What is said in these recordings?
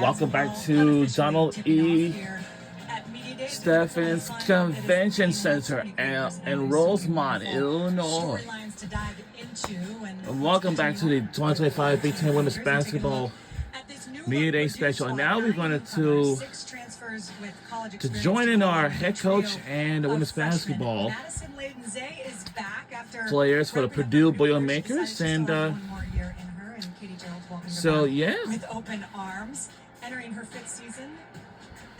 Welcome back to Donald E. Steffens Convention Center in Rosemont, Illinois. And welcome back to the 2025 Big Ten Women's Basketball Media Day Special. And now we're going to join in our head coach and the women's basketball players for the Purdue boilmakers. And so, yeah. With open arms, entering her 5th season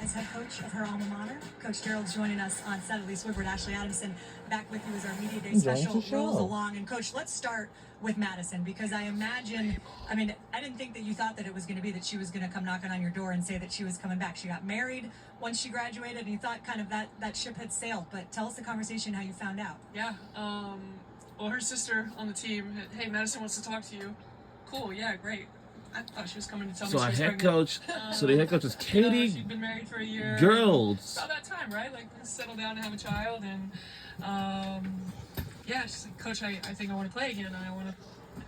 as head coach of her alma mater. Coach Gerald's joining us on set. Elise Woodward, Ashley Adamson, back with you as our Media Day special rolls along. And Coach, let's start with Madison, because I imagine, I didn't think that you thought that it was going to be that she was going to come knocking on your door and say that she was coming back. She got married once she graduated, and you thought kind of that ship had sailed. But tell us the conversation, how you found out. Yeah, well, her sister on the team, hey, Madison wants to talk to you. Cool, yeah, great. I thought she was coming to tell me she was pregnant. So the head coach is Katie. She'd been married for a year. Girls. About that time, right? Like, settle down and have a child. And, yeah, she's like, Coach, I think I want to play again. I want to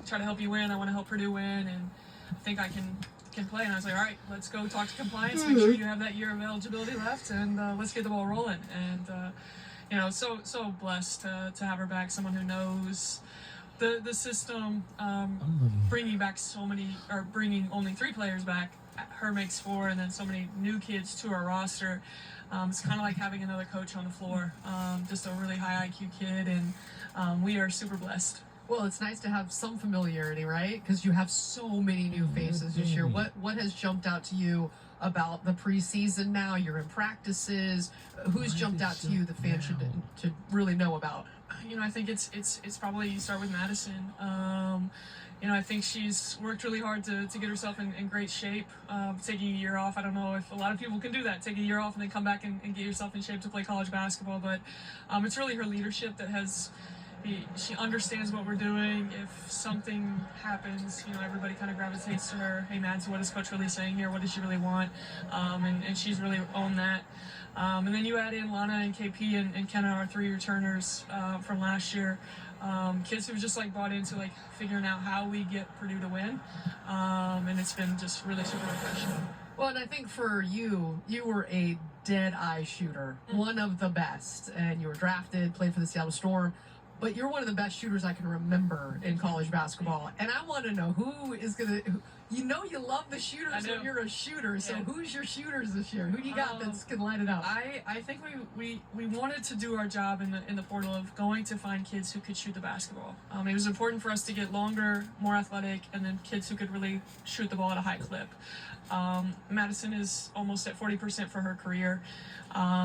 try to help you win. I want to help Purdue win. And I think I can play. And I was like, all right, let's go talk to compliance. Make sure you have that year of eligibility left. And let's get the ball rolling. And, you know, so blessed to have her back. Someone who knows the system, bringing only 3 players back. Her makes 4, and then so many new kids to our roster. It's kind of like having another coach on the floor. Just a really high IQ kid, and we are super blessed. Well, it's nice to have some familiarity, right? Because you have so many new faces this year. What has jumped out to you about the preseason now? You're in practices. Who's jumped out to you the fans should really know about? You know, I think it's probably, you start with Madison. You know, I think she's worked really hard to get herself in great shape, taking a year off. I don't know if a lot of people can do that, take a year off and then come back and get yourself in shape to play college basketball. But it's really her leadership that has, she understands what we're doing. If something happens, you know, everybody kind of gravitates to her. Hey, Mads, what is Coach really saying here? What does she really want? And she's really owned that. And then you add in Lana and KP and Kenna, our 3 returners from last year. Kids who just bought into figuring out how we get Purdue to win. And it's been just really super refreshing. Well, and I think for you were a dead-eye shooter, one of the best, and you were drafted, played for the Seattle Storm. But you're one of the best shooters I can remember in college basketball. And I want to know who is going to... You know you love the shooters when you're a shooter. So who's your shooters this year? Who do you got that's can line it up? I think we wanted to do our job in the portal of going to find kids who could shoot the basketball. It was important for us to get longer, more athletic, and then kids who could really shoot the ball at a high clip. Madison is almost at 40% for her career.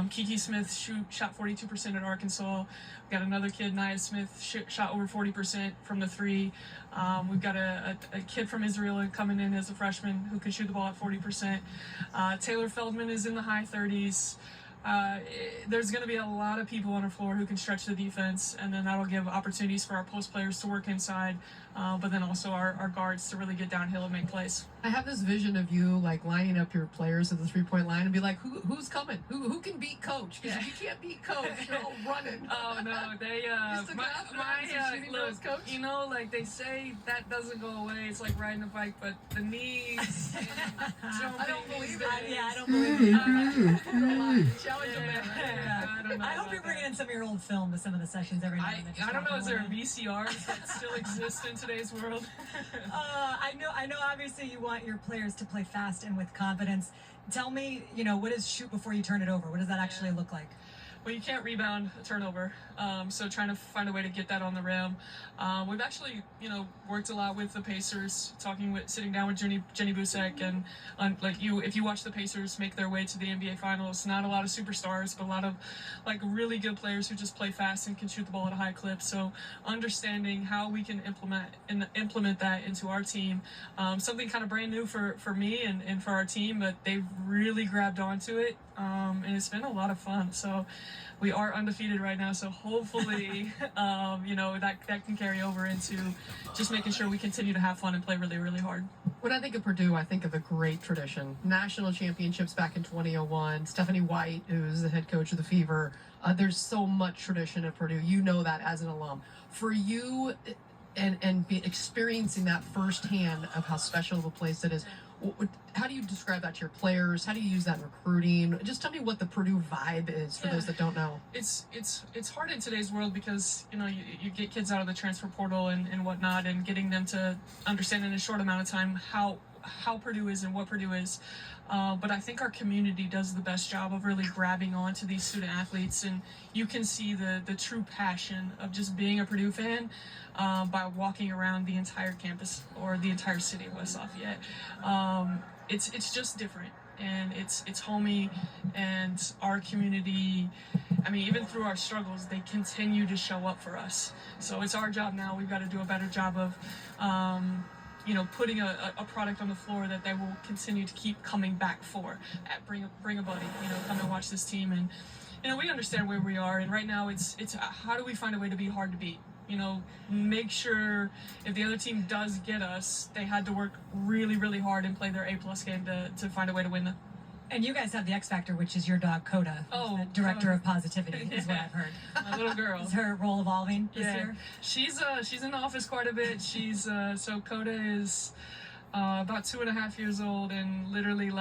Kiki Smith shot 42% at Arkansas. We've got another kid, Nia Smith, shot over 40% from the 3. We've got a kid from Israel coming in as a freshman who can shoot the ball at 40%. Taylor Feldman is in the high 30s. There's going to be a lot of people on our floor who can stretch the defense, and then that'll give opportunities for our post players to work inside, but then also our guards to really get downhill and make plays. I have this vision of you lining up your players at the 3-point line and be like, who's coming? Who can beat Coach? Because if you can't beat Coach, you're all running. Oh no, they look, Coach? You know, they say that doesn't go away. It's like riding a bike, but the knees. I don't believe it. I don't believe it. Challenge them there. I hope you're bringing in some of your old film to some of the sessions every night. I don't know, is there a VCR that still exists in today's world? I know. Obviously, you want your players to play fast and with confidence. Tell me, what is shoot before you turn it over? What does that actually look like? Well, you can't rebound a turnover, so trying to find a way to get that on the rim. We've actually, worked a lot with the Pacers, sitting down with Jenny Busek, and if you watch the Pacers make their way to the NBA Finals, not a lot of superstars, but a lot of really good players who just play fast and can shoot the ball at a high clip. So understanding how we can implement that into our team, something kind of brand new for me and for our team, but they've really grabbed onto it, and it's been a lot of fun. So we are undefeated right now, so hopefully, that can carry over into just making sure we continue to have fun and play really, really hard. When I think of Purdue, I think of a great tradition. National championships back in 2001. Stephanie White, who's the head coach of the Fever. There's so much tradition at Purdue. You know that as an alum. For you, and be experiencing that firsthand of how special of a place it is. How do you describe that to your players? How do you use that in recruiting? Just tell me what the Purdue vibe is for those that don't know. It's hard in today's world because you get kids out of the transfer portal and whatnot, and getting them to understand in a short amount of time how Purdue is and what Purdue is. But I think our community does the best job of really grabbing on to these student athletes, and you can see the true passion of just being a Purdue fan by walking around the entire campus or the entire city of West Lafayette. It's just different, and it's homey, and our community, I mean, even through our struggles, they continue to show up for us. So it's our job now. We've got to do a better job of putting a product on the floor that they will continue to keep coming back for. Bring a buddy, come and watch this team. And we understand where we are, and right now it's how do we find a way to be hard to beat? Make sure if the other team does get us, they had to work really, really hard and play their A+ game to find a way to win them. And you guys have the X Factor, which is your dog, Coda, the director of positivity, is what I've heard. My little girl. Is her role evolving this year? She's in the office quite a bit. So Coda is about 2.5 years old, and literally,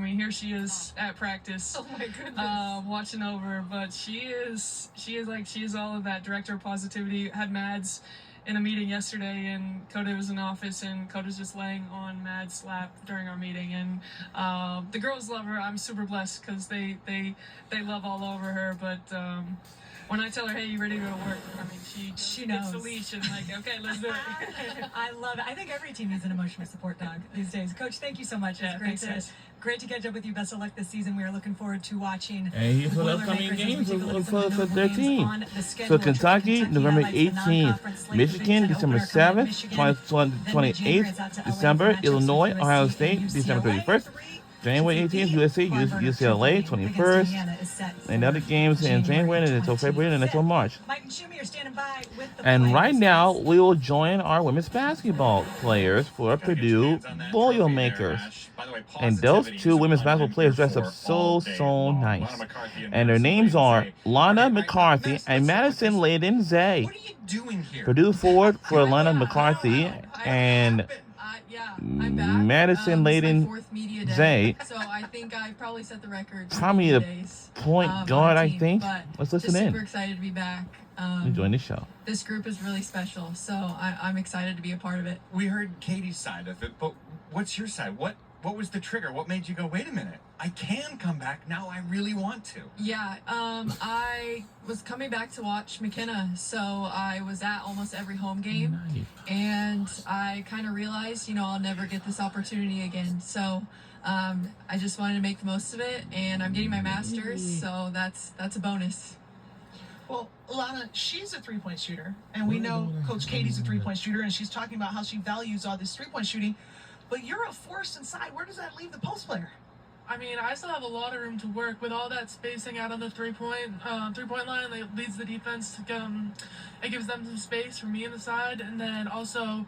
here she is at practice. Oh my goodness. Watching over. But she is all of that, director of positivity. Had Mads in a meeting yesterday, and Coda was in the office, and Coda's just laying on Mad's lap during our meeting, and the girls love her. I'm super blessed because they love all over her, but when I tell her, hey, you ready to go to work, she knows. Gets the leash and okay, let's do it. I love it. I think every team needs an emotional support dog these days. Coach, thank you so much. It's great to catch up with you. Best of luck this season. We are looking forward to watching. And here's what upcoming games for their team. So Kentucky, November 18th. Michigan, December 7th. 28th, December. Illinois, Ohio State, December 31st. January 18th, UCLA, 21st. And other games in January and until February and until March. And right now, we will join our women's basketball players for Purdue boilmakers. And those two women's basketball players dress up so nice. And their names are Lana McCarthy and Madison Layden Zay. What are you doing here? Purdue forward for Lana McCarthy and I'm back. Madison Layden Zay. So I think I probably set the record. Probably a point guard, I think. Let's listen in. Super excited to be back. Enjoying the show. This group is really special, so I'm excited to be a part of it. We heard Katie's side of it, but what's your side? What was the trigger? What made you go, wait a minute, I can come back now, I really want to? Yeah, I was coming back to watch McKenna, so I was at almost every home game, and I kind of realized, I'll never get this opportunity again, so I just wanted to make the most of it, and I'm getting my master's, so that's a bonus. Well, Alana, she's a three-point shooter, and we know Coach Katie's a three-point shooter, and she's talking about how she values all this three-point shooting, but you're a force inside. Where does that leave the post player? I still have a lot of room to work with all that spacing out on the three-point line. It leads the defense. It gives them some space for me on the side, and then also,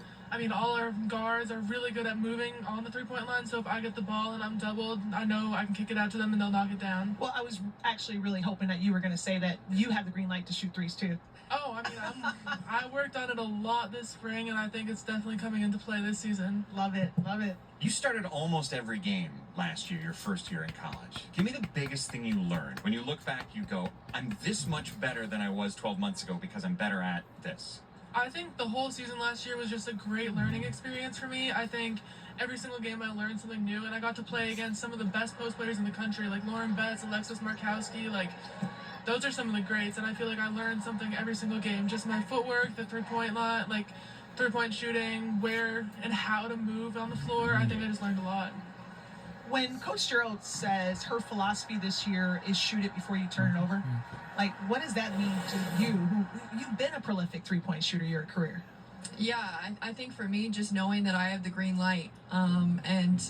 all our guards are really good at moving on the three-point line. So if I get the ball and I'm doubled, I know I can kick it out to them and they'll knock it down. Well, I was actually really hoping that you were going to say that you have the green light to shoot threes too. Oh, I worked on it a lot this spring, and I think it's definitely coming into play this season. Love it. You started almost every game last year, your first year in college. Give me the biggest thing you learned. When you look back, you go, I'm this much better than I was 12 months ago because I'm better at this. I think the whole season last year was just a great learning experience for me. I think every single game I learned something new, and I got to play against some of the best post players in the country, like Lauren Betts, Alexis Markowski, those are some of the greats, and I feel like I learned something every single game. Just my footwork, the three-point line, three-point shooting, where and how to move on the floor. I think I just learned a lot. When Coach Gerald says her philosophy this year is shoot it before you turn it over, what does that mean to you, who you've been a prolific three-point shooter your career? Yeah, I think for me, just knowing that I have the green light, and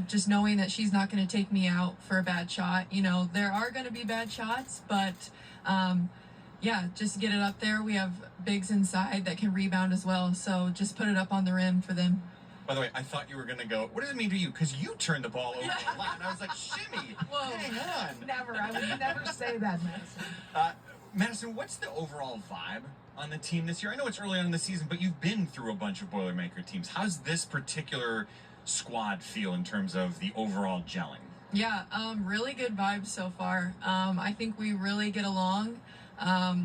just knowing that she's not going to take me out for a bad shot. There are going to be bad shots, but just get it up there. We have bigs inside that can rebound as well, so just put it up on the rim for them. By the way, I thought you were going to go, what does it mean to you? Because you turned the ball over a lot. And I was like, shimmy. Whoa. Hang on. Never. I would never say that, Madison. Madison, what's the overall vibe on the team this year? I know it's early on in the season, but you've been through a bunch of Boilermaker teams. How's this particular squad feel in terms of the overall gelling? Yeah, really good vibes so far. I think we really get along.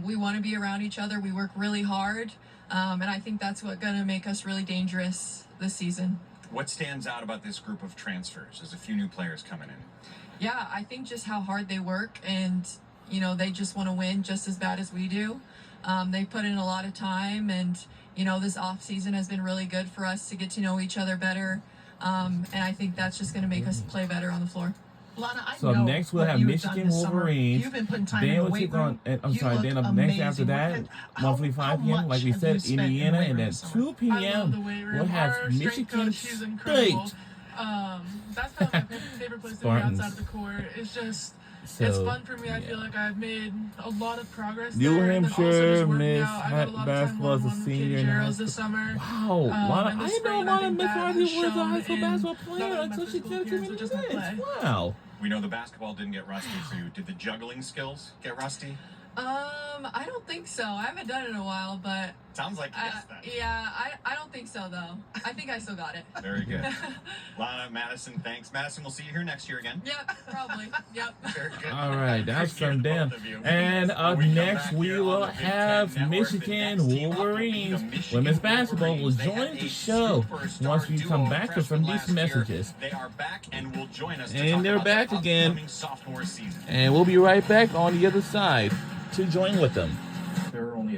We want to be around each other. We work really hard. And I think that's what's going to make us really dangerous this season. What stands out about this group of transfers? There's a few new players coming in. Yeah, I think just how hard they work, and, you know, they just want to win just as bad as we do. They put in a lot of time, and, you know, this off season has been really good for us to get to know each other better. And I think that's just going to make us play better on the floor. Lana, I So know next we'll what have you've done Michigan this summer. Wolverines. You've been putting time in Then the we'll weight take on, room. and I'm You sorry, look then next amazing. after that, How- monthly how 5 p.m., like we much have said, you spent in the Indiana, weight and room at this summer? 2 I love the p.m. weight room. we'll have Our strength Michigan coach, he's incredible. State. That's probably my favorite place to be Spartans. outside of the court. It's just, So, it's fun for me. I yeah. feel like I've made a lot of progress New there. And then also Hampshire just working Miss out. I got a lot of time basketball as a one-on-one with senior Katie in high Gerald's school. this summer. Wow, Lana, in the I didn't know spring, Lana think Miss that Harvey has was a high shown school in basketball player not only until my she physical did too appearance, many but just my minutes. play. Wow. We know the basketball didn't get rusty for you. Did the juggling skills get rusty? I don't think so. I haven't done it in a while, but Sounds like yes, then. yeah, I don't think so though. I think I still got it. Very good. Lana, Madison, thanks. Madison, we'll see you here next year again. Yep, probably. Yep. Very good. All right, that's Appreciate from them. both of you. And up When we come next, back we here on will the Big Ten have Network, the Michigan next team up will be the Wolverines. Michigan Women's basketball will Wolverines. They join had the a show superstar once we duo come back freshman from these last year. messages. They are back and will join us to And talk they're about back their again. upcoming sophomore season. And we'll be right back on the other side to join with them. There are only